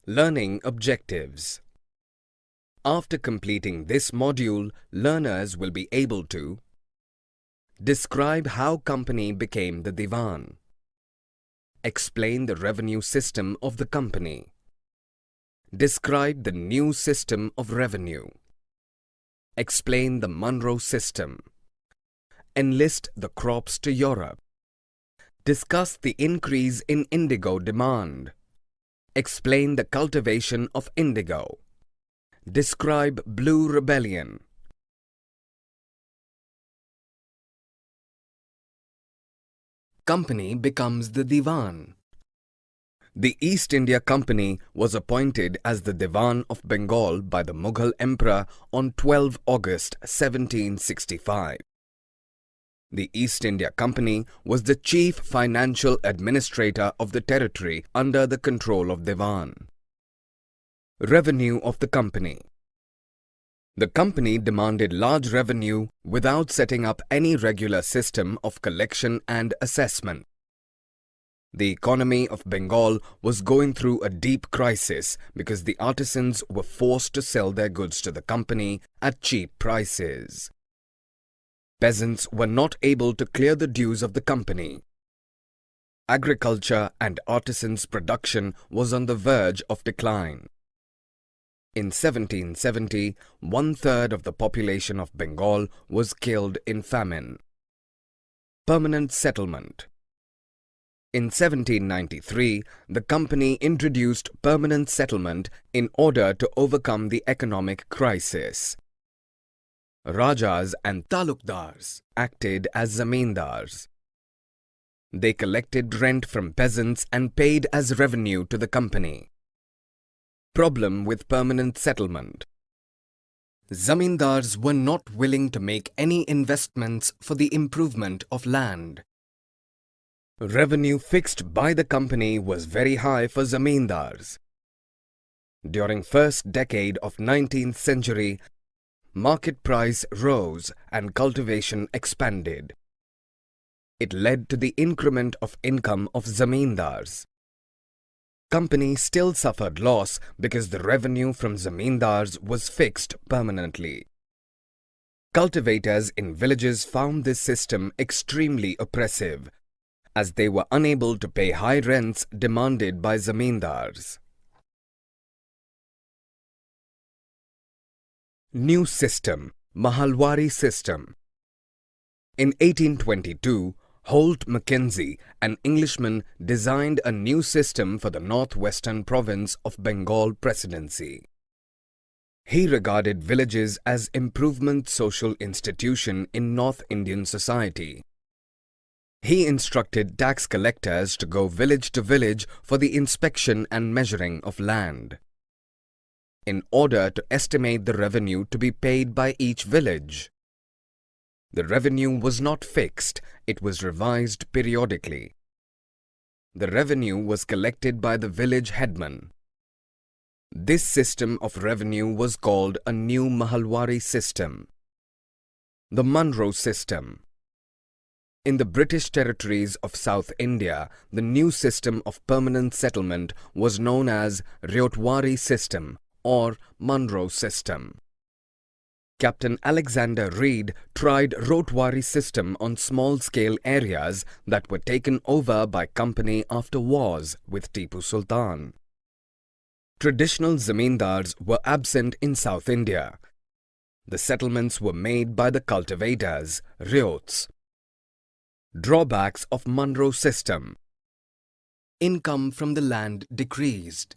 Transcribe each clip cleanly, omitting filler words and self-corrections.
Learning objectives. After completing this module, learners will be able to describe how company became the Diwan, explain the revenue system of the company, describe the new system of revenue, explain the Monroe system, enlist the crops to Europe, discuss the increase in indigo demand, explain the cultivation of indigo, describe Blue Rebellion. Company becomes the Diwan. The East India Company was appointed as the Diwan of Bengal by the Mughal Emperor on 12 August 1765. The East India Company was the chief financial administrator of the territory under the control of Diwan. Revenue of the company. The company demanded large revenue without setting up any regular system of collection and assessment. The economy of Bengal was going through a deep crisis because the artisans were forced to sell their goods to the company at cheap prices. Peasants were not able to clear the dues of the company. Agriculture and artisans' production was on the verge of decline. In 1770, 1/3 of the population of Bengal was killed in famine. Permanent settlement. In 1793, the company introduced permanent settlement in order to overcome the economic crisis. Rajas and talukdars acted as zamindars. They collected rent from peasants and paid as revenue to the company. Problem with permanent settlement. Zamindars were not willing to make any investments for the improvement of land. Revenue fixed by the company was very high for zamindars. During first decade of 19th century, market price rose and cultivation expanded. It led to the increment of income of zamindars. Company still suffered loss because the revenue from zamindars was fixed permanently. Cultivators in villages found this system extremely oppressive, as they were unable to pay high rents demanded by zamindars. New system, Mahalwari system. In 1822, Holt Mackenzie, an Englishman, designed a new system for the northwestern province of Bengal Presidency. He regarded villages as improvement social institution in North Indian society. He instructed tax collectors to go village to village for the inspection and measuring of land, in order to estimate the revenue to be paid by each village. The revenue was not fixed, it was revised periodically. The revenue was collected by the village headman. This system of revenue was called a new Mahalwari system. The Monroe system. In the British territories of South India, the new system of permanent settlement was known as Ryotwari system or Monroe system. Captain Alexander Reid tried Rotwari system on small-scale areas that were taken over by company after wars with Tipu Sultan. Traditional zamindars were absent in South India. The settlements were made by the cultivators, ryots. Drawbacks of Monroe system. Income from the land decreased.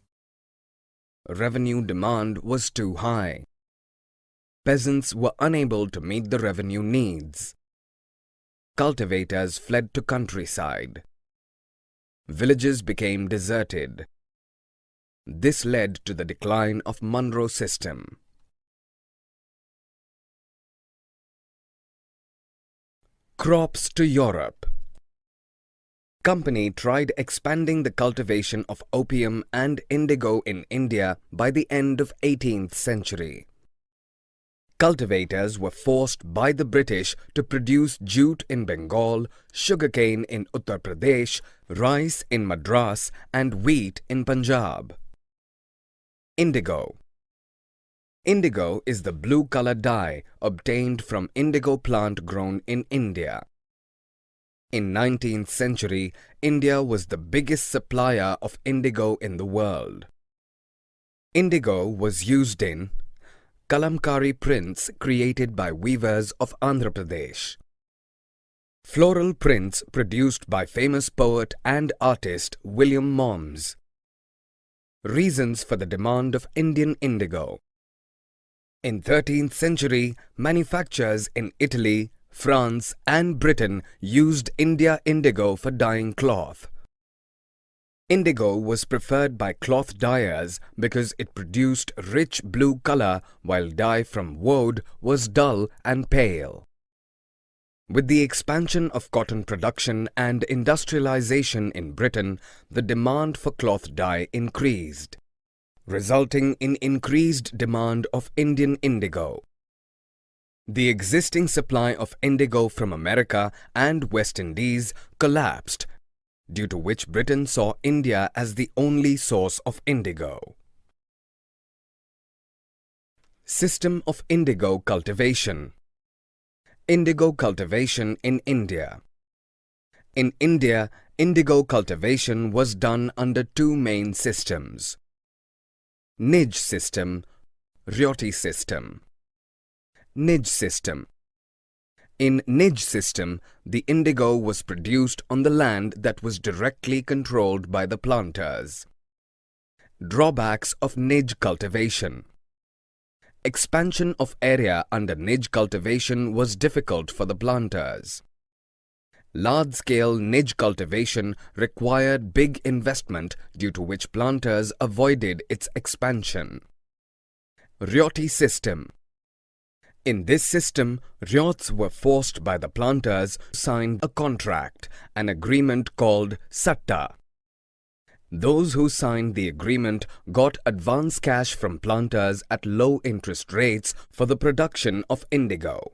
Revenue demand was too high. Peasants were unable to meet the revenue needs. Cultivators fled to countryside. Villages became deserted. This led to the decline of Monroe system. Crops to Europe. Company tried expanding the cultivation of opium and indigo in India by the end of 18th century. Cultivators were forced by the British to produce jute in Bengal, sugarcane in Uttar Pradesh, rice in Madras and wheat in Punjab. Indigo. Indigo is the blue color dye obtained from indigo plant grown in India. In 19th century, India was the biggest supplier of indigo in the world. Indigo was used in Kalamkari prints created by weavers of Andhra Pradesh, floral prints produced by famous poet and artist William Morms. Reasons for the demand of Indian indigo. In 13th century, manufacturers in Italy, France and Britain used India indigo for dyeing cloth. Indigo was preferred by cloth dyers because it produced rich blue color while dye from woad was dull and pale. With the expansion of cotton production and industrialization in Britain, the demand for cloth dye increased, resulting in increased demand of Indian indigo. The existing supply of indigo from America and West Indies collapsed, due to which Britain saw India as the only source of indigo. System of indigo cultivation. Indigo cultivation in India. In India, indigo cultivation was done under two main systems: Nij system, Rayoti system. Nij system. In Nij system, the indigo was produced on the land that was directly controlled by the planters. Drawbacks of Nij cultivation. Expansion of area under Nij cultivation was difficult for the planters. Large-scale Nij cultivation required big investment, due to which planters avoided its expansion. Rayoti system. In this system, ryots were forced by the planters to sign a contract, an agreement called Satta. Those who signed the agreement got advance cash from planters at low interest rates for the production of indigo.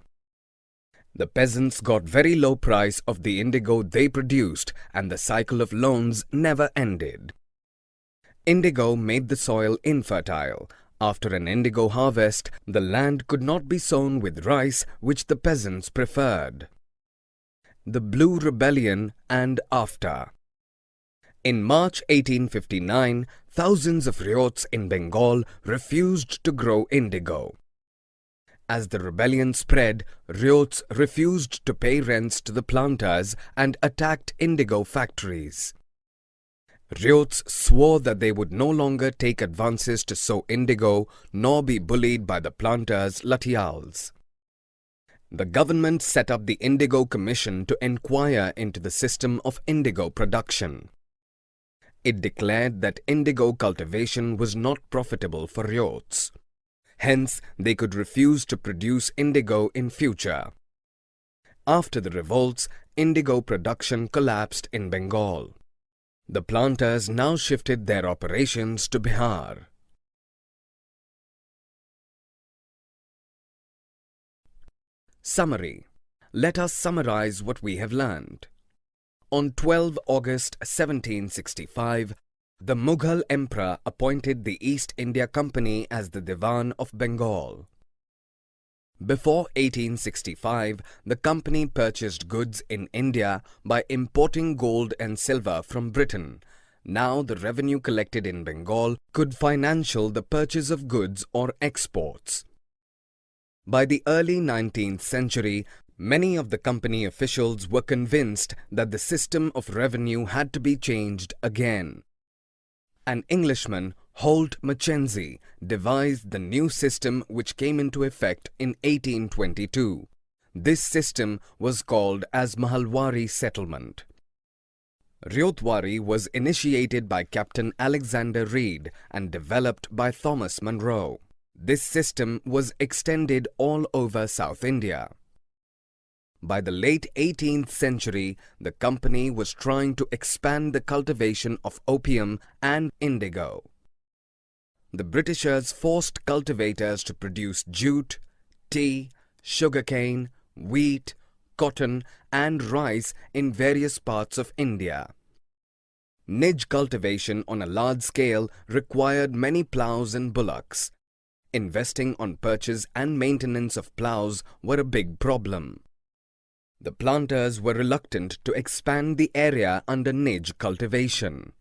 The peasants got very low price of the indigo they produced, and the cycle of loans never ended. Indigo made the soil infertile. After an indigo harvest, the land could not be sown with rice, which the peasants preferred. The Blue Rebellion and after. In March 1859, thousands of ryots in Bengal refused to grow indigo. As the rebellion spread, ryots refused to pay rents to the planters and attacked indigo factories. Ryots swore that they would no longer take advances to sow indigo nor be bullied by the planters' lathials. The government set up the Indigo Commission to inquire into the system of indigo production. It declared that indigo cultivation was not profitable for ryots. Hence, they could refuse to produce indigo in future. After the revolts, indigo production collapsed in Bengal. The planters now shifted their operations to Bihar. Summary. Let us summarize what we have learned. On 12 August 1765, the Mughal Emperor appointed the East India Company as the Diwan of Bengal. Before 1865, the company purchased goods in India by importing gold and silver from Britain. Now the revenue collected in Bengal could finance the purchase of goods or exports. By the early 19th century, many of the company officials were convinced that the system of revenue had to be changed again. An Englishman, Holt Mackenzie, devised the new system which came into effect in 1822. This system was called as Mahalwari settlement. Ryotwari was initiated by Captain Alexander Reid and developed by Thomas Munro. This system was extended all over South India. By the late 18th century, the company was trying to expand the cultivation of opium and indigo. The Britishers forced cultivators to produce jute, tea, sugarcane, wheat, cotton and rice in various parts of India. Nidge cultivation on a large scale required many ploughs and bullocks. Investing on purchase and maintenance of ploughs were a big problem. The planters were reluctant to expand the area under nidge cultivation.